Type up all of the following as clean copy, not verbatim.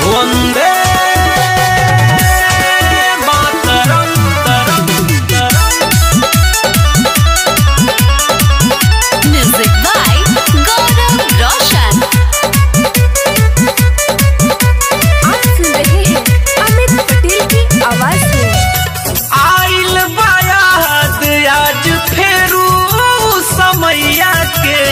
Vande Mataram तरम तरम। Music by गौरव रोशन। आप सुन रहे हैं अमित पटेल की आवाज में। आइल बायाद आज फेरू समैया के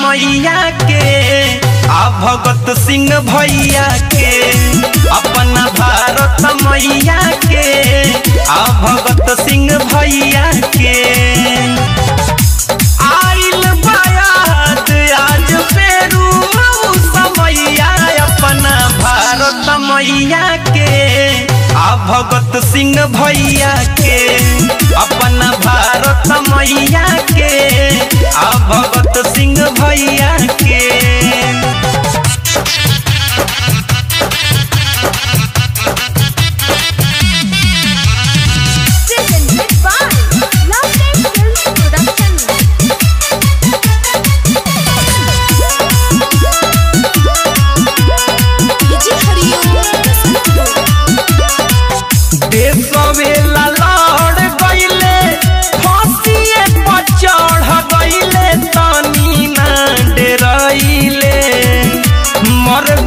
मैया के आ भगत सिंह भैया के अपना भारत मैया के आ भगत सिंह भैया के आइल बायाद आज फेरू समैया अपना भारत मैया के आ भगत सिंह भैया के अपना भारत मैया के आ भगत सिंह भैया के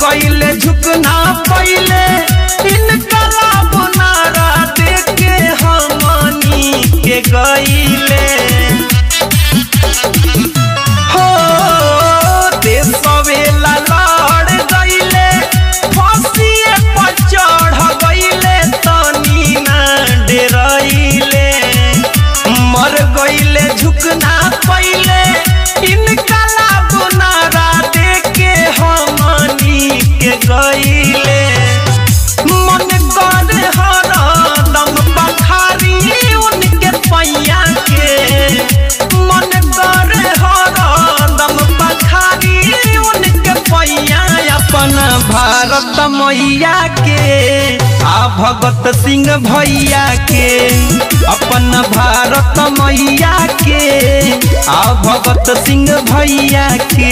गईले झुकना पहले इनकला बुनारा देखे हमनी के गईले हो देशवेला लड़ गईले फांसिए पर चढ़ गईले तनी ना डरइले मर गईले झुकना पहले इनकला बुनारा देखे हमनी के गईले मन करे हरदम बखारी उनके पैया के मन करे हरदम बखारी उनके पैया अपना भारत मैया के आ भगत सिंह भैया के अपना भारत मैया के आ भगत सिंह भैया के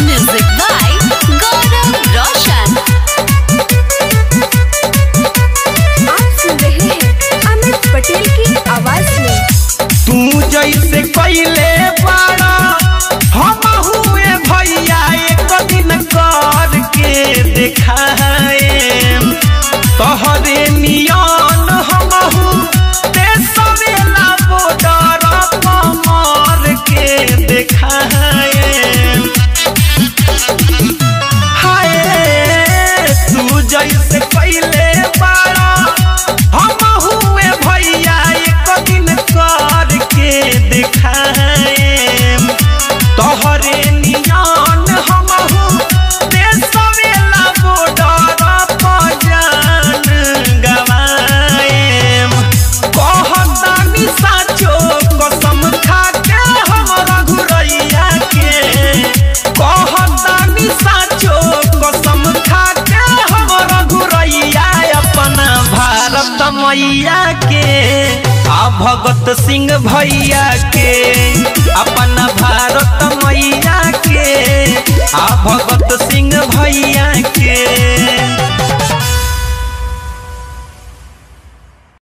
म्यूजिक बाय गौरव रोशन। आप सुन रहे हैं अमित पटेल की आवाज में। तू जैसे कैले बाड़ा हम हुए भैया एक दिन कर के दिखाए तोहरे नियन हम देशवेला बॉर्डर पर मार के दिखाए जैसे पहले बाड़ा हम हुए भैया एक दिन कर के दिखाए तोहरे नियन हम देशवेला बॉर्डर पर जान गवाए कहतानी साचो कसम खा के हम रघुरैया के कहतानी साचो कसम खा के अपना भारत मैया के आ भगत सिंह भैया के अपना भारत मैया के आ भगत सिंह